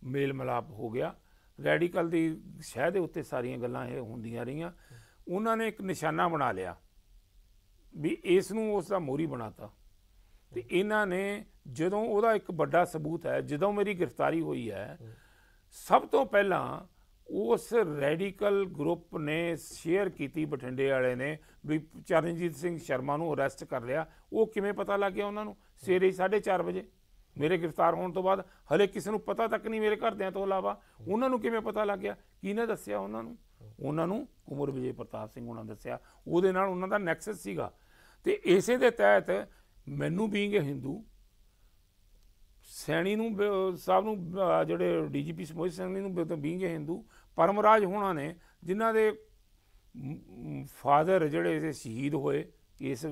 ਮੇਲ ਮਿਲਾਪ ਹੋ ਗਿਆ। ਰੈਡੀਕਲ ਦੀ ਸ਼ਹਿ ਦੇ ਉੱਤੇ ਸਾਰੀਆਂ ਗੱਲਾਂ ਇਹ ਹੁੰਦੀਆਂ ਰਹੀਆਂ। ਉਹਨਾਂ ਨੇ ਇੱਕ ਨਿਸ਼ਾਨਾ ਬਣਾ ਲਿਆ ਵੀ ਇਸ ਨੂੰ ਉਸ ਦਾ ਮੋਹਰੀ ਬਣਾਤਾ। ਤੇ ਇਹਨਾਂ ਨੇ ਜਦੋਂ ਉਹਦਾ ਇੱਕ ਵੱਡਾ ਸਬੂਤ ਹੈ, ਜਦੋਂ ਮੇਰੀ ਗ੍ਰਿਫਤਾਰੀ ਹੋਈ ਹੈ, ਸਭ ਤੋਂ ਪਹਿਲਾਂ ਉਸ ਰੈਡੀਕਲ ਗਰੁੱਪ ਨੇ ਸ਼ੇਅਰ ਕੀਤੀ, ਬਠਿੰਡੇ ਵਾਲੇ ਨੇ, ਵੀ ਚਰਨਜੀਤ ਸਿੰਘ ਸ਼ਰਮਾ ਨੂੰ ਅਰੈਸਟ ਕਰ ਲਿਆ। ਉਹ ਕਿਵੇਂ ਪਤਾ ਲੱਗ ਗਿਆ ਉਹਨਾਂ ਨੂੰ? ਸਵੇਰੇ 4:30 ਵਜੇ ਮੇਰੇ ਗ੍ਰਿਫਤਾਰ ਹੋਣ ਤੋਂ ਬਾਅਦ ਹਲੇ ਕਿਸੇ ਨੂੰ ਪਤਾ ਤੱਕ ਨਹੀਂ, ਮੇਰੇ ਘਰਦਿਆਂ ਤੋਂ ਇਲਾਵਾ। ਉਹਨਾਂ ਨੂੰ ਕਿਵੇਂ ਪਤਾ ਲੱਗ ਗਿਆ? ਕਿਹਨੇ ਦੱਸਿਆ ਉਹਨਾਂ ਨੂੰ? ਉਹਨਾਂ ਨੂੰ ਕੁੰਵਰ ਵਿਜੇ ਪ੍ਰਤਾਪ ਸਿੰਘ ਉਹਨਾਂ ਦੱਸਿਆ। ਉਹਦੇ ਨਾਲ ਉਹਨਾਂ ਦਾ ਨੈਕਸਸ ਸੀਗਾ। ਤੇ ਇਸੇ ਦੇ ਤਹਿਤ ਮੈਨੂੰ ਬੀਂਗ ਹਿੰਦੂ, ਸੈਣੀ ਨੂੰ ਸਾਹਿਬ ਨੂੰ, ਜਿਹੜੇ ਡੀਜੀਪੀ ਸਮੋਜ ਸੈਣੀ ਨੂੰ ਬੀਂਗ ਹਿੰਦੂ, ਪਰਮਰਾਜ ਹੋਣਾ ਨੇ, ਜਿਨ੍ਹਾਂ ਦੇ ਫਾਦਰ ਜਿਹੜੇ ਸ਼ਹੀਦ ਹੋਏ ਇਸ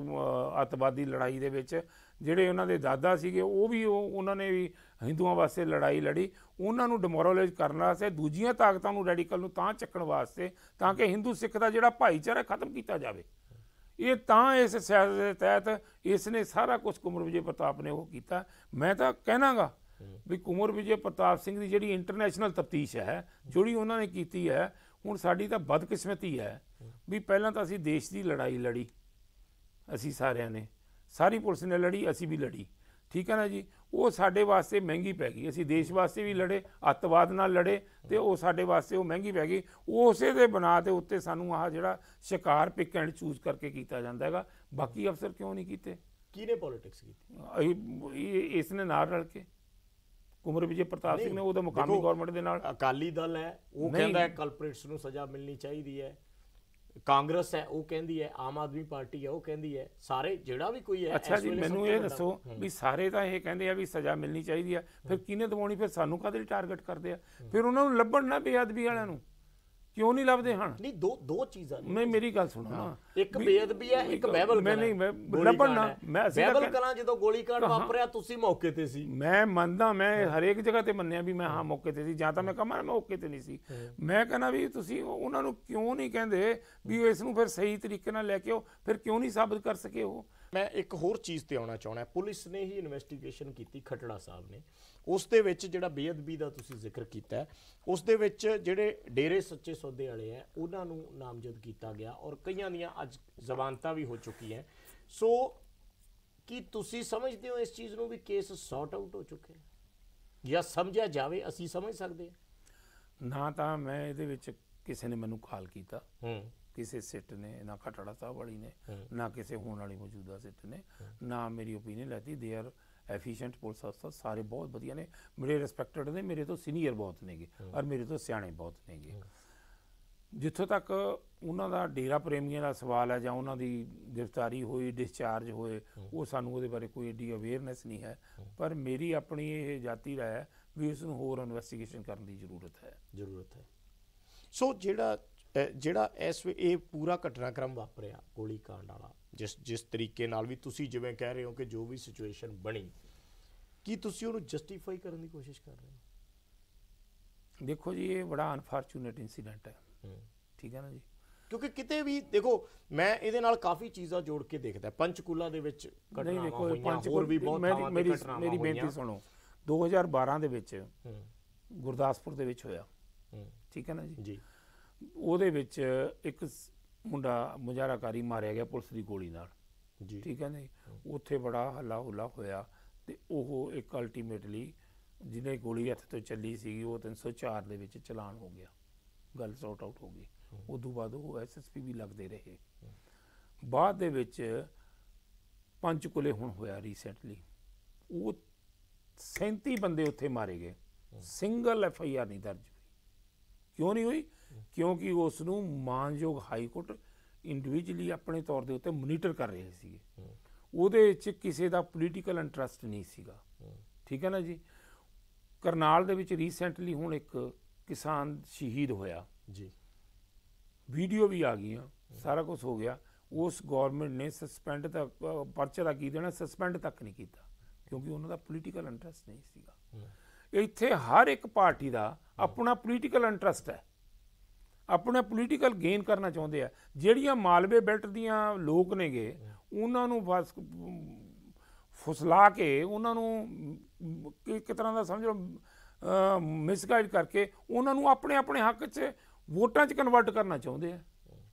ਅੱਤਵਾਦੀ ਲੜਾਈ ਦੇ ਵਿੱਚ, ਜਿਹੜੇ ਉਹਨਾਂ ਦੇ ਦਾਦਾ ਸੀਗੇ ਉਹ ਵੀ ਉਹਨਾਂ ਨੇ ਵੀ ਹਿੰਦੂਆਂ ਵਾਸਤੇ ਲੜਾਈ ਲੜੀ। ਉਹਨਾਂ ਨੂੰ ਡਿਮੋਰਲਾਈਜ਼ ਕਰਨ ਵਾਸਤੇ, ਦੂਜੀਆਂ ਤਾਕਤਾਂ ਨੂੰ, ਰੈਡੀਕਲ ਨੂੰ ਤਾਂ ਚੱਕਣ ਵਾਸਤੇ, ਤਾਂ ਕਿ ਹਿੰਦੂ ਸਿੱਖ ਦਾ ਜਿਹੜਾ ਭਾਈਚਾਰਾ ਖਤਮ ਕੀਤਾ ਜਾਵੇ। ਇਹ ਤਾਂ ਇਸ ਸਿਆਸਤ ਦੇ ਤਹਿਤ ਇਸ ਨੇ ਸਾਰਾ ਕੁਛ ਕੁੰਵਰ ਵਿਜੇ ਪ੍ਰਤਾਪ ਨੇ ਉਹ ਕੀਤਾ। ਮੈਂ ਤਾਂ ਕਹਿਣਾਗਾ ਵੀ ਕੁੰਵਰ ਵਿਜੇ ਪ੍ਰਤਾਪ ਸਿੰਘ ਦੀ ਜਿਹੜੀ ਇੰਟਰਨੈਸ਼ਨਲ ਤਫਤੀਸ਼ ਹੈ, ਜਿਹੜੀ ਉਹਨਾਂ ਨੇ ਕੀਤੀ ਹੈ, ਹੁਣ ਸਾਡੀ ਤਾਂ ਬਦਕਿਸਮਤੀ ਹੈ ਵੀ ਪਹਿਲਾਂ ਤਾਂ ਅਸੀਂ ਦੇਸ਼ ਦੀ ਲੜਾਈ ਲੜੀ, ਅਸੀਂ ਸਾਰਿਆਂ ਨੇ, ਸਾਰੀ ਪੁਲਿਸ ਨੇ ਲੜੀ, ਅਸੀਂ ਵੀ ਲੜੀ, ਠੀਕ ਹੈ ਨਾ ਜੀ। ਉਹ ਸਾਡੇ ਵਾਸਤੇ ਮਹਿੰਗੀ ਪੈ ਗਈ। ਅਸੀਂ ਦੇਸ਼ ਵਾਸਤੇ ਵੀ ਲੜੇ, ਅੱਤਵਾਦ ਨਾਲ ਲੜੇ, ਤੇ ਉਹ ਸਾਡੇ ਵਾਸਤੇ ਉਹ ਮਹਿੰਗੀ ਪੈ ਗਈ। ਉਸੇ ਦੇ ਬਣਾ ਦੇ ਉੱਤੇ ਸਾਨੂੰ ਆਹ ਜਿਹੜਾ ਸ਼ਿਕਾਰ ਪਿਕ ਐਂਡ ਚੂਜ਼ ਕਰਕੇ ਕੀਤਾ ਜਾਂਦਾ ਹੈਗਾ। ਬਾਕੀ ਅਫਸਰ ਕਿਉਂ ਨਹੀਂ ਕੀਤੇ? ਕਿਹਨੇ ਪੋਲਿਟਿਕਸ ਕੀਤੀ? ਇਸ ਨੇ ਨਾਲ ਰਲ ਕੇ ਕੁੰਵਰ ਵਿਜੇ ਪ੍ਰਤਾਪ ਸਿੰਘ ਨੇ ਉਹਦਾ ਮੁਕਾਮੀ ਗਵਰਨਮੈਂਟ ਦੇ ਨਾਲ। ਅਕਾਲੀ ਦਲ ਹੈ, ਉਹ ਕਹਿੰਦਾ ਹੈ ਕਲਪ੍ਰੇਟਸ ਨੂੰ ਸਜ਼ਾ ਮਿਲਣੀ ਚਾਹੀਦੀ ਹੈ। ਕਾਂਗਰਸ ਹੈ, ਉਹ ਕਹਿੰਦੀ ਹੈ। ਆਮ ਆਦਮੀ ਪਾਰਟੀ ਹੈ, ਉਹ ਕਹਿੰਦੀ ਹੈ। ਸਾਰੇ ਜਿਹੜਾ ਵੀ ਕੋਈ ਹੈ। ਅੱਛਾ ਜੀ, ਮੈਨੂੰ ਇਹ ਦੱਸੋ ਵੀ ਸਾਰੇ ਤਾਂ ਇਹ ਕਹਿੰਦੇ ਆ ਵੀ ਸਜ਼ਾ ਮਿਲਣੀ ਚਾਹੀਦੀ ਆ, ਫਿਰ ਕਿਹਨੇ ਦਵਾਉਣੀ? ਫਿਰ ਸਾਨੂੰ ਕਾਹਦੇ ਲਈ ਟਾਰਗੇਟ ਕਰਦੇ ਆ? ਫਿਰ ਉਹਨਾਂ ਨੂੰ ਲੱਭਣ ਨਾ ਬੇਅਦਬੀ ਵਾਲਿਆਂ ਨੂੰ, ਕਿਉਂ ਨਹੀਂ ਲੱਭਦੇ ਹਨ? ਨਹੀਂ, ਦੋ ਚੀਜ਼ਾਂ ਨਹੀਂ, ਮੇਰੀ ਗੱਲ ਸੁਣੋ ਨਾ, ਇੱਕ ਬੇਅਦਬੀ ਹੈ, ਇੱਕ ਬਹਿਬਲ ਕਲਾਂ। ਮੈਂ ਲੱਭਣ ਨਾ, ਮੈਂ ਬਹਿਬਲ ਕਲਾਂ ਜਦੋਂ ਗੋਲੀकांड ਵਾਪਰਿਆ ਤੁਸੀਂ ਮੌਕੇ ਤੇ ਸੀ। ਮੈਂ ਮੰਨਦਾ, ਮੈਂ ਹਰੇਕ ਜਗ੍ਹਾ ਤੇ ਮੰਨਿਆ ਵੀ ਮੈਂ ਹਾਂ ਮੌਕੇ ਤੇ ਸੀ, ਜਾਂ ਤਾਂ ਮੈਂ ਕਹਾਂ ਮੈਂ ਮੌਕੇ ਤੇ ਨਹੀਂ ਸੀ। ਮੈਂ ਕਹਿੰਦਾ ਵੀ ਤੁਸੀਂ ਉਹਨਾਂ ਨੂੰ ਕਿਉਂ ਨਹੀਂ ਕਹਿੰਦੇ ਵੀ ਇਸ ਨੂੰ ਫਿਰ ਸਹੀ ਤਰੀਕੇ ਨਾਲ ਲੈ ਕੇ ਆਓ? ਫਿਰ ਕਿਉਂ ਨਹੀਂ ਸਾਬਤ ਕਰ ਸਕੇ ਉਹ? ਮੈਂ ਇੱਕ ਹੋਰ ਚੀਜ਼ ਤੇ ਆਉਣਾ ਚਾਹੁੰਦਾ। ਪੁਲਿਸ ਨੇ ਹੀ ਇਨਵੈਸਟੀਗੇਸ਼ਨ ਕੀਤੀ, ਖੱਟੜਾ ਸਾਹਿਬ ਨੇ। ਉਸ ਦੇ ਵਿੱਚ ਜਿਹੜਾ ਬੇਅਦਬੀ ਦਾ ਤੁਸੀਂ ਜ਼ਿਕਰ ਕੀਤਾ, ਉਸ ਦੇ ਵਿੱਚ ਜਿਹੜੇ ਡੇਰੇ ਸੱਚੇ ਸੌਦੇ ਵਾਲੇ ਆ ਉਹਨਾਂ ਨੂੰ ਨਾਮਜ਼ਦ ਕੀਤਾ ਗਿਆ, ਔਰ ਕਈਆਂ ਦੀਆਂ ਅੱਜ ਜ਼ਮਾਨਤਾਂ ਵੀ ਹੋ ਚੁੱਕੀਆਂ। ਸੋ ਕੀ ਤੁਸੀਂ ਸਮਝਦੇ ਹੋ ਇਸ ਚੀਜ਼ ਨੂੰ ਵੀ ਕੇਸ ਸੌਟ ਆਊਟ ਹੋ ਚੁੱਕੇ ਜਾਂ ਸਮਝਿਆ ਜਾਵੇ? ਅਸੀਂ ਸਮਝ ਸਕਦੇ ਹਾਂ ਨਾ? ਤਾਂ ਮੈਂ ਇਹਦੇ ਵਿੱਚ ਕਿਸੇ ਨੇ ਮੈਨੂੰ ਕਾਲ ਕੀਤਾ, ਕਿਸੇ ਸਿੱਟ ਨੇ, ਨਾ ਖੱਟੜਾ ਸਾਹਿਬ ਵਾਲੀ ਨੇ, ਨਾ ਕਿਸੇ ਹੋਣ ਵਾਲੀ ਮੌਜੂਦਾ ਸਿੱਟ ਨੇ, ਨਾ ਮੇਰੀ opinion ਲੈਤੀ। They are efficient police ਅਫਸਰ, ਸਾਰੇ ਬਹੁਤ ਵਧੀਆ ਨੇ, ਮੇਰੇ ਰਿਸਪੈਕਟਡ ਨੇ, ਮੇਰੇ ਤੋਂ ਸੀਨੀਅਰ ਬਹੁਤ ਨੇਗੇ, ਔਰ ਮੇਰੇ ਤੋਂ ਸਿਆਣੇ ਬਹੁਤ ਨੇਗੇ। ਜਿੱਥੋਂ ਤੱਕ ਉਹਨਾਂ ਦਾ ਡੇਰਾ ਪ੍ਰੇਮੀਆਂ ਦਾ ਸਵਾਲ ਹੈ, ਜਾਂ ਉਹਨਾਂ ਦੀ ਗ੍ਰਿਫਤਾਰੀ ਹੋਈ, ਡਿਸਚਾਰਜ ਹੋਏ, ਉਹ ਸਾਨੂੰ ਉਹਦੇ ਬਾਰੇ ਕੋਈ ਐਡੀ ਅਵੇਅਰਨੈਸ ਨਹੀਂ ਹੈ। ਪਰ ਮੇਰੀ ਆਪਣੀ ਇਹ ਜਾਤੀ ਰਾਏ ਹੈ ਵੀ ਇਸ ਨੂੰ ਹੋਰ ਇਨਵੈਸਟੀਗੇਸ਼ਨ ਕਰਨ ਦੀ ਜ਼ਰੂਰਤ ਹੈ। ਸੋ ਜਿਹੜਾ ਇਹ ਪੂਰਾ ਘਟਨਾਕ੍ਰਮ ਵਾਪਰਿਆ ਗੋਲੀकांड ਵਾਲਾ, ਜਿਸ ਤਰੀਕੇ ਨਾਲ ਵੀ ਤੁਸੀਂ ਜਿਵੇਂ ਕਹਿ ਰਹੇ ਹੋ ਕਿ ਜੋ ਵੀ ਸਿਚੁਏਸ਼ਨ ਬਣੀ, ਕੀ ਤੁਸੀਂ ਉਹਨੂੰ ਜਸਟੀਫਾਈ ਕਰਨ ਦੀ ਕੋਸ਼ਿਸ਼ ਕਰ ਰਹੇ ਹੋ? ਦੇਖੋ ਜੀ, ਇਹ ਬੜਾ ਅਨਫੋਰਚੂਨੇਟ ਇਨਸੀਡੈਂਟ ਹੈ, ਠੀਕ ਹੈ ਨਾ ਜੀ। ਕਿਉਂਕਿ ਕਿਤੇ ਵੀ ਦੇਖੋ, ਮੈਂ ਇਹਦੇ ਨਾਲ ਕਾਫੀ ਚੀਜ਼ਾਂ ਜੋੜ ਕੇ ਦੇਖਦਾ। ਪੰਚਕੂਲਾ ਦੇ ਵਿੱਚ ਘਟਨਾਵਾਂ ਹੋਈਆਂ, ਹੋਰ ਵੀ ਬਹੁਤ ਥਾਵਾਂ ਤੇ ਘਟਨਾਵਾਂ ਹੋਈਆਂ। ਮੇਰੀ ਬੇਨਤੀ ਸੁਣੋ, 2012 ਦੇ ਵਿੱਚ ਗੁਰਦਾਸਪੁਰ ਦੇ ਵਿੱਚ ਹੋਇਆ, ਠੀਕ ਹੈ ਨਾ ਜੀ। ਉਹਦੇ ਵਿੱਚ ਇੱਕ ਮੁੰਡਾ ਮੁਜ਼ਾਹਰਾਕਾਰੀ ਮਾਰਿਆ ਗਿਆ ਪੁਲਿਸ ਦੀ ਗੋਲੀ ਨਾਲ, ਠੀਕ ਹੈ ਨਾ ਜੀ। ਉੱਥੇ ਬੜਾ ਹੱਲਾ ਹੁੱਲਾ ਹੋਇਆ, ਤੇ ਉਹ ਇੱਕ ਅਲਟੀਮੇਟਲੀ ਜਿਹਨੇ ਗੋਲੀ ਹੱਥ ਤੋਂ ਚੱਲੀ ਸੀਗੀ, ਉਹ 304 ਦੇ ਵਿੱਚ ਚਲਾਨ ਹੋ ਗਿਆ, ਗੱਲ ਸੌਟ ਆਊਟ ਹੋ ਗਈ। ਉਦੋਂ ਬਾਅਦ ਉਹ SSP ਵੀ ਲੱਗਦੇ ਰਹੇ। ਬਾਅਦ ਦੇ ਵਿੱਚ ਪੰਚਕੂਲੇ ਹੁਣ ਹੋਇਆ ਰੀਸੈਂਟਲੀ, ਉਹ 37 ਬੰਦੇ ਉੱਥੇ ਮਾਰੇ ਗਏ, ਸਿੰਗਲ FIR ਨਹੀਂ ਦਰਜ ਹੋਈ। ਕਿਉਂ ਨਹੀਂ ਹੋਈ? ਕਿਉਂਕਿ ਉਸ ਨੂੰ ਮਾਨਯੋਗ ਹਾਈ ਕੋਰਟ ਇੰਡੀਵਿਜੂਅਲੀ ਆਪਣੇ ਤੌਰ ਦੇ ਉੱਤੇ ਮੋਨੀਟਰ ਕਰ ਰਹੇ ਸੀਗੇ। ਉਹਦੇ ਵਿੱਚ ਕਿਸੇ ਦਾ ਪੋਲੀਟੀਕਲ ਇੰਟਰਸਟ ਨਹੀਂ ਸੀਗਾ, ਠੀਕ ਹੈ ਨਾ ਜੀ। ਕਰਨਾਲ ਦੇ ਵਿੱਚ ਰੀਸੈਂਟਲੀ ਹੁਣ ਇੱਕ ਕਿਸਾਨ ਸ਼ਹੀਦ ਹੋਇਆ ਜੀ, ਵੀਡੀਓ ਵੀ ਆ ਗਈਆਂ, ਸਾਰਾ ਕੁਝ ਹੋ ਗਿਆ। ਉਸ ਗੌਰਮੈਂਟ ਨੇ ਸਸਪੈਂਡ ਤੱਕ, ਪਰਚੇ ਦਾ ਕੀ ਦੇਣਾ, ਸਸਪੈਂਡ ਤੱਕ ਨਹੀਂ ਕੀਤਾ, ਕਿਉਂਕਿ ਉਹਨਾਂ ਦਾ ਪੋਲੀਟੀਕਲ ਇੰਟਰਸਟ ਨਹੀਂ ਸੀਗਾ। ਇੱਥੇ ਹਰ ਇੱਕ ਪਾਰਟੀ ਦਾ ਆਪਣਾ ਪੋਲੀਟੀਕਲ ਇੰਟਰਸਟ ਹੈ, ਆਪਣਾ ਪੋਲੀਟੀਕਲ ਗੇਨ ਕਰਨਾ ਚਾਹੁੰਦੇ ਆ। ਜਿਹੜੀਆਂ ਮਾਲਵੇ ਬੈਲਟ ਦੀਆਂ ਲੋਕ ਨੇਗੇ, ਉਹਨਾਂ ਨੂੰ ਬਸ ਫੁਸਲਾ ਕੇ, ਉਹਨਾਂ ਨੂੰ ਇੱਕ ਤਰ੍ਹਾਂ ਦਾ ਸਮਝੋ ਮਿਸਗਾਈਡ ਕਰਕੇ, ਉਹਨਾਂ ਨੂੰ ਆਪਣੇ ਆਪਣੇ ਹੱਕ 'ਚ ਵੋਟਾਂ 'ਚ ਕਨਵਰਟ ਕਰਨਾ ਚਾਹੁੰਦੇ ਆ,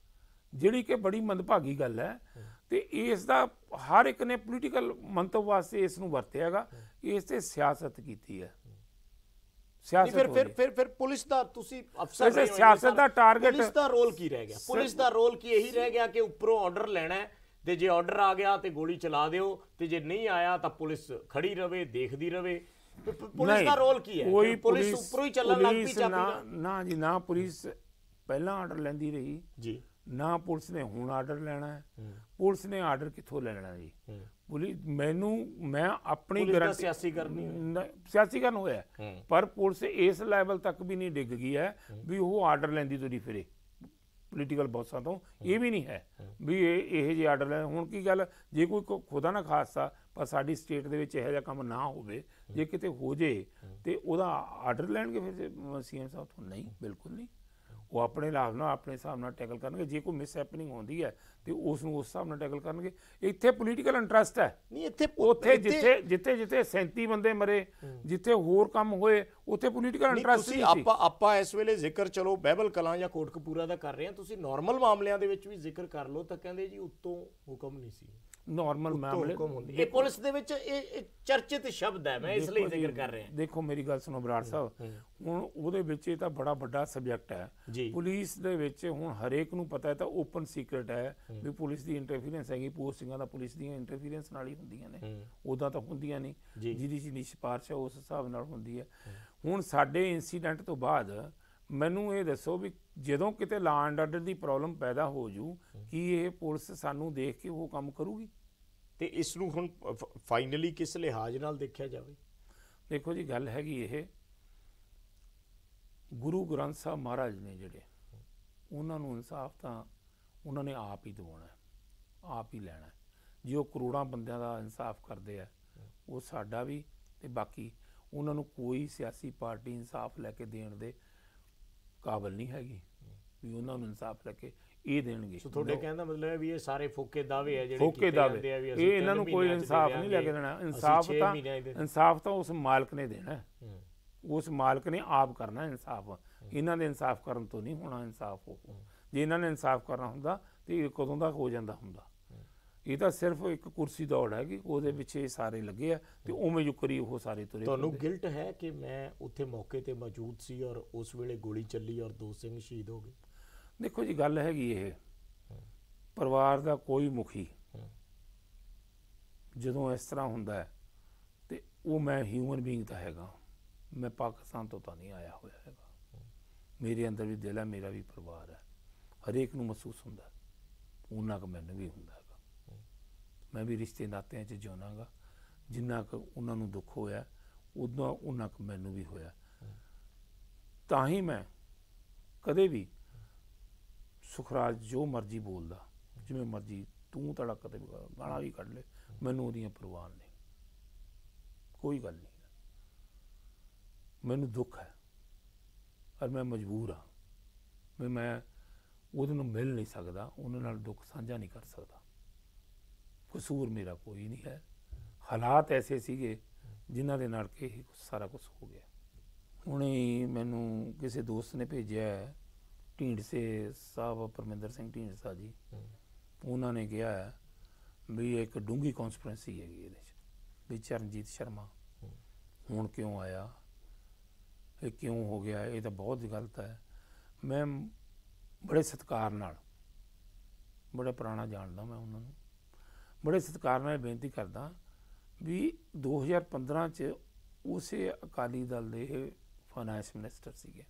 ਜਿਹੜੀ ਕਿ ਬੜੀ ਮੰਦਭਾਗੀ ਗੱਲ ਹੈ। ਤੇ ਇਸ ਦਾ ਹਰ ਇੱਕ ਨੇ ਪੋਲੀਟੀਕਲ ਮੰਤਵ ਵਾਸਤੇ ਇਸ ਨੂੰ ਵਰਤਿਆ ਹੈਗਾ, ਇਸ ਤੇ ਸਿਆਸਤ ਕੀਤੀ ਹੈ। ਫਿਰ ਪੁਲਿਸ ਦਾ ਤੁਸੀਂ ਅਫਸਰ ਰਹੇ ਹੋ, ਸਿਆਸਤ ਦਾ ਟਾਰਗੇਟ, ਪੁਲਿਸ ਦਾ ਰੋਲ ਕੀ ਰਹਿ ਗਿਆ? ਪੁਲਿਸ ਦਾ ਰੋਲ ਕੀ ਇਹੀ ਰਹਿ ਗਿਆ ਕਿ ਉੱਪਰੋਂ ਆਰਡਰ ਲੈਣਾ, ਤੇ ਜੇ ਆਰਡਰ ਆ ਗਿਆ ਤੇ ਗੋਲੀ ਚਲਾ ਦਿਓ, ਤੇ ਜੇ ਨਹੀਂ ਆਇਆ ਤਾਂ ਪੁਲਿਸ ਖੜੀ ਰਵੇ, ਦੇਖਦੀ ਰਵੇ। ਪੁਲਿਸ ਦਾ ਰੋਲ ਕੀ ਹੈ? ਪੁਲਿਸ ਉੱਪਰੋਂ ਹੀ ਚੱਲਣ ਲੱਗ ਪਈ ਚਾਬੀ ਨਾ ਜੀ, ਨਾ ਪੁਲਿਸ ਪਹਿਲਾਂ ਆਰਡਰ ਲੈਂਦੀ ਰਹੀ ਜੀ, ਨਾ ਪੁਲਿਸ ਨੇ ਹੁਣ ਆਰਡਰ ਲੈਣਾ ਹੈ। ਪੁਲਿਸ ਨੇ ਆਰਡਰ ਕਿੱਥੋਂ ਲੈਣਾ ਜੀ? ਮੈਂ ਆਪਣੀ ਗਾਰੰਟੀ, ਸਿਆਸੀਕਰਨ ਹੋਇਆ, ਪਰ ਪੁਲਿਸ ਇਸ ਲੈਵਲ ਤੱਕ ਵੀ ਨਹੀਂ ਡਿੱਗ ਗਈ ਹੈ ਵੀ ਉਹ ਆਰਡਰ ਲੈਂਦੀ ਤੁਰੀ ਫਿਰੇ ਪੋਲੀਟੀਕਲ ਬੌਸਾਂ ਤੋਂ। ਇਹ ਵੀ ਨਹੀਂ ਹੈ ਵੀ ਇਹ ਜਿਹੇ ਆਰਡਰ ਲੈ। ਹੁਣ ਕੀ ਗੱਲ, ਜੇ ਕੋਈ ਖੁਦਾ ਨਾ ਖਾਸਾ ਪਰ ਸਾਡੀ ਸਟੇਟ ਦੇ ਵਿੱਚ ਇਹੋ ਜਿਹਾ ਕੰਮ ਨਾ ਹੋਵੇ, ਜੇ ਕਿਤੇ ਹੋ ਜੇ ਤੇ ਉਹਦਾ ਆਰਡਰ ਲੈਣਗੇ ਫਿਰ CM ਸਾਹਿਬ ਤੋਂ? ਨਹੀਂ, ਬਿਲਕੁਲ ਨਹੀਂ। ਉਹ ਆਪਣੇ ਹਿਸਾਬ ਨਾਲ, ਆਪਣੇ ਹਿਸਾਬ ਨਾਲ ਟੈਕਲ ਕਰਨਗੇ। ਜੇ ਕੋਈ ਮਿਸ ਹੈਪਨਿੰਗ ਹੁੰਦੀ ਹੈ ਤੇ ਉਸ ਨੂੰ ਉਸ ਹਿਸਾਬ ਨਾਲ ਟੈਕਲ ਕਰਨਗੇ। ਇੱਥੇ ਪੋਲੀਟੀਕਲ ਇੰਟਰਸਟ ਹੈ ਨਹੀਂ, ਉੱਥੇ ਜਿੱਥੇ 37 ਬੰਦੇ ਮਰੇ, ਜਿੱਥੇ ਹੋਰ ਕੰਮ ਹੋਏ, ਉੱਥੇ ਪੋਲੀਟੀਕਲ ਇੰਟਰਸਟ ਨਹੀਂ ਸੀ। ਆਪਾਂ ਇਸ ਵੇਲੇ ਜ਼ਿਕਰ ਚਲੋ ਬਹਿਬਲ ਕਲਾਂ ਜਾਂ ਕੋਟਕਪੂਰਾ ਦਾ ਕਰ ਰਹੇ ਹਾਂ, ਤੁਸੀਂ ਨਾਰਮਲ ਮਾਮਲਿਆਂ ਦੇ ਵਿੱਚ ਵੀ ਜ਼ਿਕਰ ਕਰ ਲਓ ਤਾਂ ਕਹਿੰਦੇ ਜੀ ਉੱਤੋਂ ਹੁਕਮ ਨਹੀਂ ਸੀ। ਨਾਰਮਲ ਮਾਮਲੇ ਹੁਕਮ ਹੁੰਦੇ ਇਹ ਪੁਲਿਸ ਦੇ ਵਿੱਚ ਇਹ ਚਰਚਿਤ ਸ਼ਬਦ ਹੈ, ਮੈਂ ਇਸ ਲਈ ਜ਼ਿਕਰ ਕਰ ਰਿਹਾ। ਦੇਖੋ ਮੇਰੀ ਗੱਲ ਸੁਣੋ ਬਰਾੜ ਸਾਹਿਬ, ਹੁਣ ਉਹਦੇ ਵਿੱਚ ਇਹ ਤਾਂ ਬੜਾ ਵੱਡਾ ਸਬਜੈਕਟ ਹੈ। ਪੁਲਿਸ ਦੇ ਵਿੱਚ ਹੁਣ ਹਰੇਕ ਨੂੰ ਪਤਾ ਹੈ, ਤਾਂ ਓਪਨ ਸੀਕ੍ਰੇਟ ਹੈ ਵੀ ਪੁਲਿਸ ਦੀ ਇੰਟਰਫੀਰੈਂਸ ਹੈਗੀ, ਪੋਸਟਿੰਗਾਂ ਦਾ ਪੁਲਿਸ ਦੀਆਂ ਇੰਟਰਫੀਰੈਂਸ ਨਾਲ ਹੀ ਹੁੰਦੀਆਂ ਨੇ, ਉੱਦਾਂ ਤਾਂ ਹੁੰਦੀਆਂ ਨਹੀਂ। ਜਿਹਦੀ ਜਿੰਨੀ ਸਿਫਾਰਿਸ਼ ਹੈ ਉਸ ਹਿਸਾਬ ਨਾਲ ਹੁੰਦੀ ਹੈ। ਹੁਣ ਸਾਡੇ ਇਨਸੀਡੈਂਟ ਤੋਂ ਬਾਅਦ ਮੈਨੂੰ ਇਹ ਦੱਸੋ ਵੀ ਜਦੋਂ ਕਿਤੇ law and order the problem ਪੈਦਾ ਹੋ ਜੂ, ਕੀ ਇਹ ਪੁਲਿਸ ਸਾਨੂੰ ਦੇਖ ਕੇ ਉਹ ਕੰਮ ਕਰੂਗੀ? ਤੇ ਇਸ ਨੂੰ ਹੁਣ ਫਾਈਨਲੀ ਕਿਸ ਲਿਹਾਜ਼ ਨਾਲ ਦੇਖਿਆ ਜਾਵੇ? ਦੇਖੋ ਜੀ, ਗੱਲ ਹੈਗੀ ਇਹ, ਗੁਰੂ ਗ੍ਰੰਥ ਸਾਹਿਬ ਮਹਾਰਾਜ ਨੇ ਜਿਹੜੇ, ਉਹਨਾਂ ਨੂੰ ਇਨਸਾਫ ਤਾਂ ਉਹਨਾਂ ਨੇ ਆਪ ਹੀ ਦਿਵਾਉਣਾ, ਆਪ ਹੀ ਲੈਣਾ। ਜੇ ਉਹ ਕਰੋੜਾਂ ਬੰਦਿਆਂ ਦਾ ਇਨਸਾਫ ਕਰਦੇ ਆ, ਉਹ ਸਾਡਾ ਵੀ, ਤੇ ਬਾਕੀ ਉਹਨਾਂ ਨੂੰ ਕੋਈ ਸਿਆਸੀ ਪਾਰਟੀ ਇਨਸਾਫ ਲੈ ਕੇ ਦੇਣ ਦੇ ਕਾਬਲ ਨਹੀਂ ਹੈਗੀ ਵੀ ਉਹਨਾਂ ਨੂੰ ਇਨਸਾਫ ਲੈ ਕੇ ਇਹ ਦੇਣਗੇ। ਤੁਹਾਡੇ ਕਹਿਣ ਦਾ ਮਤਲਬ ਹੈ ਵੀ ਇਹ ਸਾਰੇ ਫੋਕੇ ਦਾਅਵੇ ਆ ਜਿਹੜੇ ਫੋਕੇ ਦਾਅਵੇ, ਇਹ ਇਹਨਾਂ ਨੂੰ ਕੋਈ ਇਨਸਾਫ ਨਹੀਂ ਲੈ ਕੇ ਦੇਣਾ। ਇਨਸਾਫ ਤਾਂ ਉਸ ਮਾਲਕ ਨੇ ਦੇਣਾ, ਉਸ ਮਾਲਕ ਨੇ ਆਪ ਕਰਨਾ ਇਨਸਾਫ। ਇਹਨਾਂ ਦੇ ਇਨਸਾਫ ਕਰਨ ਤੋਂ ਨਹੀਂ ਹੋਣਾ ਇਨਸਾਫ। ਉਹ ਜੇ ਇਹਨਾਂ ਨੇ ਇਨਸਾਫ ਕਰਨਾ ਹੁੰਦਾ ਤੇ ਇਹ ਕਦੋਂ ਦਾ ਹੋ ਜਾਂਦਾ ਹੁੰਦਾ। ਇਹ ਤਾਂ ਸਿਰਫ ਇੱਕ ਕੁਰਸੀ ਦੌੜ ਹੈ ਕਿ ਉਹਦੇ ਪਿੱਛੇ ਸਾਰੇ ਲੱਗੇ ਆ ਤੇ ਉਵੇਂ ਜੁਕਰੀ ਉਹ ਸਾਰੇ ਤੁਰੇ। ਤੁਹਾਨੂੰ ਗਿਲਟ ਹੈ ਕਿ ਮੈਂ ਉੱਥੇ ਮੌਕੇ ਤੇ ਮੌਜੂਦ ਸੀ ਔਰ ਉਸ ਵੇਲੇ ਗੋਲੀ ਚੱਲੀ ਔਰ 2 ਸਿੰਘ ਸ਼ਹੀਦ ਹੋ ਗਏ? ਦੇਖੋ ਜੀ, ਗੱਲ ਹੈਗੀ ਇਹ, ਪਰਿਵਾਰ ਦਾ ਕੋਈ ਮੁਖੀ ਜਦੋਂ ਇਸ ਤਰ੍ਹਾਂ ਹੁੰਦਾ ਹੈ ਤੇ ਉਹ, ਮੈਂ ਹਿਊਮਨ ਬੀਇੰਗ ਤਾਂ ਹੈਗਾ, ਮੈਂ ਪਾਕਿਸਤਾਨ ਤੋਂ ਤਾਂ ਨਹੀਂ ਆਇਆ ਹੋਇਆ ਹੈਗਾ। ਮੇਰੇ ਅੰਦਰ ਵੀ ਦਿਲ ਹੈ, ਮੇਰਾ ਵੀ ਪਰਿਵਾਰ ਹੈ, ਹਰੇਕ ਨੂੰ ਮਹਿਸੂਸ ਹੁੰਦਾ, ਉਹਨਾਂ ਕੁ ਮੈਨੂੰ ਵੀ ਹੁੰਦਾ ਹੈਗਾ। ਮੈਂ ਵੀ ਰਿਸ਼ਤੇ ਨਾਤਿਆਂ 'ਚ ਜਿਉਣਾਗਾ, ਜਿੰਨਾ ਕੁ ਉਹਨਾਂ ਨੂੰ ਦੁੱਖ ਹੋਇਆ ਉਦੋਂ ਉਹਨਾਂ ਕੁ ਮੈਨੂੰ ਵੀ ਹੋਇਆ। ਤਾਂ ਹੀ ਮੈਂ ਕਦੇ ਵੀ ਸੁਖਰਾਜ ਜੋ ਮਰਜ਼ੀ ਬੋਲਦਾ, ਜਿਵੇਂ ਮਰਜ਼ੀ ਤੂੰ ਤੜਕ ਤੇ ਗਾਣਾ ਵੀ ਕੱਢ ਲੈ, ਮੈਨੂੰ ਉਹਦੀਆਂ ਪਰਵਾਹ ਨਹੀਂ, ਕੋਈ ਗੱਲ ਨਹੀਂ। ਮੈਨੂੰ ਦੁੱਖ ਹੈ ਔਰ ਮੈਂ ਮਜਬੂਰ ਹਾਂ ਵੀ ਮੈਂ ਉਹਦੇ ਨੂੰ ਮਿਲ ਨਹੀਂ ਸਕਦਾ, ਉਹਨਾਂ ਨਾਲ ਦੁੱਖ ਸਾਂਝਾ ਨਹੀਂ ਕਰ ਸਕਦਾ। ਕਸੂਰ ਮੇਰਾ ਕੋਈ ਨਹੀਂ ਹੈ, ਹਾਲਾਤ ਐਸੇ ਸੀਗੇ ਜਿਨ੍ਹਾਂ ਦੇ ਨਾਲ ਕਿ ਇਹ ਸਾਰਾ ਕੁਝ ਹੋ ਗਿਆ। ਹੁਣੇ ਮੈਨੂੰ ਕਿਸੇ ਦੋਸਤ ਨੇ ਭੇਜਿਆ, ਢੀਂਡਸੇ ਸਾਹਿਬ, ਪਰਮਿੰਦਰ ਸਿੰਘ ਢੀਂਡਸਾ ਜੀ, ਉਹਨਾਂ ਨੇ ਕਿਹਾ ਵੀ ਇੱਕ ਡੂੰਘੀ ਕੌਨਸਪੀਰੈਂਸੀ ਹੈਗੀ ਇਹਦੇ 'ਚ, ਵੀ ਚਰਨਜੀਤ ਸ਼ਰਮਾ ਹੁਣ ਕਿਉਂ ਆਇਆ, ਇਹ ਕਿਉਂ ਹੋ ਗਿਆ, ਇਹ ਤਾਂ ਬਹੁਤ ਗਲਤ ਹੈ। ਮੈਂ ਬੜੇ ਸਤਿਕਾਰ ਨਾਲ, ਬੜਾ ਪੁਰਾਣਾ ਜਾਣਦਾ ਮੈਂ ਉਹਨਾਂ ਨੂੰ, ਬੜੇ ਸਤਿਕਾਰ ਨਾਲ ਬੇਨਤੀ ਕਰਦਾ ਵੀ 2015 'ਚ ਉਸੇ ਅਕਾਲੀ ਦਲ ਦੇ ਫਾਈਨੈਂਸ ਮਿਨਿਸਟਰ ਸੀਗੇ,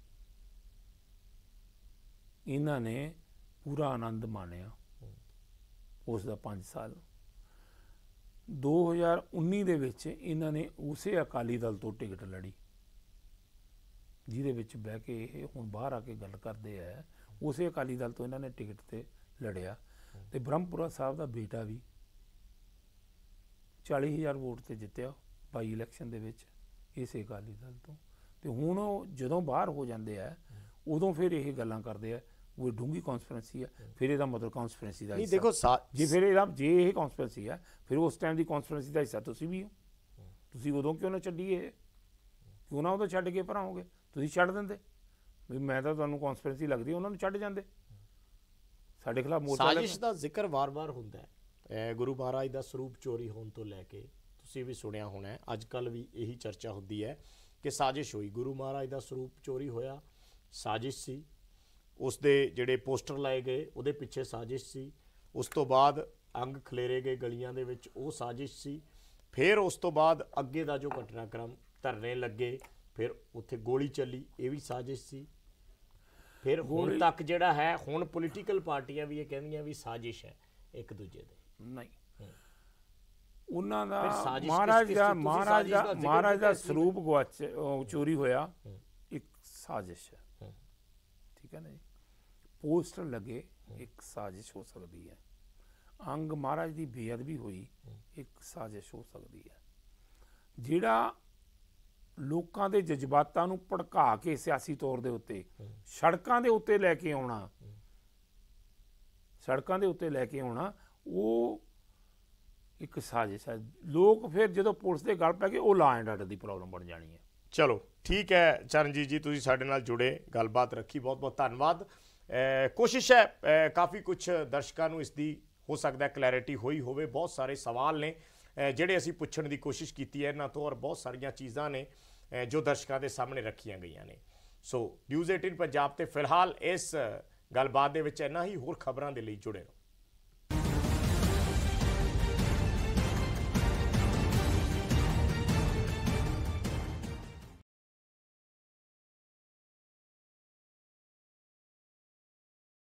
ਇਹਨਾਂ ਨੇ ਪੂਰਾ ਆਨੰਦ ਮਾਣਿਆ ਉਸ ਦਾ 5 ਸਾਲ। 2019 ਦੇ ਵਿੱਚ ਇਹਨਾਂ ਨੇ ਉਸੇ ਅਕਾਲੀ ਦਲ ਤੋਂ ਟਿਕਟ ਲੜੀ, ਜਿਹਦੇ ਵਿੱਚ ਬਹਿ ਕੇ ਇਹ ਹੁਣ ਬਾਹਰ ਆ ਕੇ ਗੱਲ ਕਰਦੇ ਆ, ਉਸੇ ਅਕਾਲੀ ਦਲ ਤੋਂ ਇਹਨਾਂ ਨੇ ਟਿਕਟ ਤੇ ਲੜਿਆ। ਤੇ ਬ੍ਰਹਮਪੁਰਾ ਸਾਹਿਬ ਦਾ ਬੇਟਾ ਵੀ 40,000 ਵੋਟ ਤੇ ਜਿੱਤਿਆ ਬਾਈ ਇਲੈਕਸ਼ਨ ਦੇ ਵਿੱਚ ਇਸੇ ਅਕਾਲੀ ਦਲ ਤੋਂ। ਤੇ ਹੁਣ ਉਹ ਜਦੋਂ ਬਾਹਰ ਹੋ ਜਾਂਦੇ ਆ, ਉਦੋਂ ਫਿਰ ਇਹ ਗੱਲਾਂ ਕਰਦੇ ਆ ਉਹ ਡੂੰਘੀ ਕੌਨਸਪੀਰੈਂਸੀ ਹੈ। ਫਿਰ ਇਹਦਾ ਮਤਲਬ ਕੌਨਸਪੀਰੈਂਸੀ ਦਾ ਹਿੱਸਾ ਦੇਖੋ ਜੇ ਫਿਰ ਇਹਦਾ ਜੇ ਇਹ ਕੌਨਸਪੀਰੈਂਸੀ ਹੈ, ਫਿਰ ਉਸ ਟਾਈਮ ਦੀ ਕੌਨਸਪੀਰੈਂਸੀ ਦਾ ਹਿੱਸਾ ਤੁਸੀਂ ਵੀ ਹੋ। ਤੁਸੀਂ ਉਦੋਂ ਕਿਉਂ ਨਾ ਛੱਡੀ, ਇਹ ਕਿਉਂ ਨਾ ਉਦੋਂ ਛੱਡ ਕੇ ਭਰਾਓਗੇ? ਤੁਸੀਂ ਛੱਡ ਦਿੰਦੇ ਵੀ ਮੈਂ ਤਾਂ ਤੁਹਾਨੂੰ ਕੌਨਸਪੀਰੈਂਸੀ ਲੱਗਦੀ, ਉਹਨਾਂ ਨੂੰ ਛੱਡ ਜਾਂਦੇ। ਸਾਡੇ ਖਿਲਾਫ ਮੋਰਚਾ ਸਾਜ਼ਿਸ਼ ਦਾ ਜ਼ਿਕਰ ਵਾਰ-ਵਾਰ ਹੁੰਦਾ ਹੈ। ਗੁਰੂ ਮਹਾਰਾਜ ਦਾ ਸਰੂਪ ਚੋਰੀ ਹੋਣ ਤੋਂ ਲੈ ਕੇ ਤੁਸੀਂ ਵੀ ਸੁਣਿਆ ਹੋਣਾ, ਅੱਜ ਕੱਲ੍ਹ ਵੀ ਇਹੀ ਚਰਚਾ ਹੁੰਦੀ ਹੈ ਕਿ ਸਾਜ਼ਿਸ਼ ਹੋਈ, ਗੁਰੂ ਮਹਾਰਾਜ ਦਾ ਸਰੂਪ ਚੋਰੀ ਹੋਇਆ, ਸਾਜ਼ਿਸ਼ ਸੀ। ਉਸ ਦੇ ਜਿਹੜੇ ਪੋਸਟਰ ਲਾਏ ਗਏ ਉਹਦੇ ਪਿੱਛੇ ਸਾਜ਼ਿਸ਼ ਸੀ। ਉਸ ਤੋਂ ਬਾਅਦ ਅੰਗ ਖਲੇਰੇ ਗਏ ਗਲੀਆਂ ਦੇ ਵਿੱਚ, ਉਹ ਸਾਜ਼ਿਸ਼ ਸੀ। ਫਿਰ ਉਸ ਤੋਂ ਬਾਅਦ ਅੱਗੇ ਦਾ ਜੋ ਘਟਨਾਕ੍ਰਮ, ਧਰਨੇ ਲੱਗੇ, ਫਿਰ ਉੱਥੇ ਗੋਲੀ ਚੱਲੀ, ਇਹ ਵੀ ਸਾਜ਼ਿਸ਼ ਸੀ। ਫਿਰ ਹੁਣ ਤੱਕ ਜਿਹੜਾ ਹੈ, ਹੁਣ ਪੋਲੀਟੀਕਲ ਪਾਰਟੀਆਂ ਵੀ ਇਹ ਕਹਿੰਦੀਆਂ ਵੀ ਸਾਜ਼ਿਸ਼ ਹੈ ਇੱਕ ਦੂਜੇ ਦੇ। ਨਹੀਂ, ਉਹਨਾਂ ਦਾ ਮਹਾਰਾਜ ਦਾ ਸਰੂਪ ਚੋਰੀ ਹੋਇਆ, ਇੱਕ ਸਾਜ਼ਿਸ਼ ਹੈ। ਠੀਕ ਹੈ ਨਾ ਜੀ, ਪੋਸਟਰ ਲੱਗੇ, ਇੱਕ ਸਾਜ਼ਿਸ਼ ਹੋ ਸਕਦੀ ਹੈ। ਅੰਗ ਮਹਾਰਾਜ ਦੀ ਬੇਅਦਬੀ ਹੋਈ, ਇੱਕ ਸਾਜ਼ਿਸ਼ ਹੋ ਸਕਦੀ ਹੈ। ਜਿਹੜਾ ਲੋਕਾਂ ਦੇ ਜਜ਼ਬਾਤਾਂ ਨੂੰ ਭੜਕਾ ਕੇ ਸਿਆਸੀ ਤੌਰ ਦੇ ਉੱਤੇ ਸੜਕਾਂ ਦੇ ਉੱਤੇ ਲੈ ਕੇ ਆਉਣਾ, ਉਹ ਇੱਕ ਸਾਜ਼ਿਸ਼ ਹੈ। ਲੋਕ ਫਿਰ ਜਦੋਂ ਪੁਲਿਸ ਦੇ ਗਲ ਪੈ ਗਏ, ਉਹ law and order the problem ਬਣ ਜਾਣੀ ਹੈ। ਚਲੋ ਠੀਕ ਹੈ ਚਰਨਜੀਤ ਜੀ, ਤੁਸੀਂ ਸਾਡੇ ਨਾਲ ਜੁੜੇ, ਗੱਲਬਾਤ ਰੱਖੀ, ਬਹੁਤ ਬਹੁਤ ਧੰਨਵਾਦ। ਕੋਸ਼ਿਸ਼ ਹੈ ਕਾਫੀ ਕੁਝ ਦਰਸ਼ਕਾਂ ਨੂੰ ਇਸ ਦੀ ਹੋ ਸਕਦਾ ਕਲੈਰਿਟੀ ਹੋਈ ਹੋਵੇ। ਬਹੁਤ ਸਾਰੇ ਸਵਾਲ ਨੇ ਜਿਹੜੇ ਅਸੀਂ ਪੁੱਛਣ ਦੀ ਕੋਸ਼ਿਸ਼ ਕੀਤੀ ਹੈ ਇਹਨਾਂ ਤੋਂ, ਔਰ ਬਹੁਤ ਸਾਰੀਆਂ ਚੀਜ਼ਾਂ ਨੇ ਜੋ ਦਰਸ਼ਕਾਂ ਦੇ ਸਾਹਮਣੇ ਰੱਖੀਆਂ ਗਈਆਂ ਨੇ। ਸੋ ਨਿਊਜ਼ 18 ਪੰਜਾਬ ਤੇ ਫਿਲਹਾਲ ਇਸ ਗੱਲਬਾਤ ਦੇ ਵਿੱਚ ਇੰਨਾ ਹੀ। ਹੋਰ ਖਬਰਾਂ ਦੇ ਲਈ ਜੁੜੇ ਰਹੋ।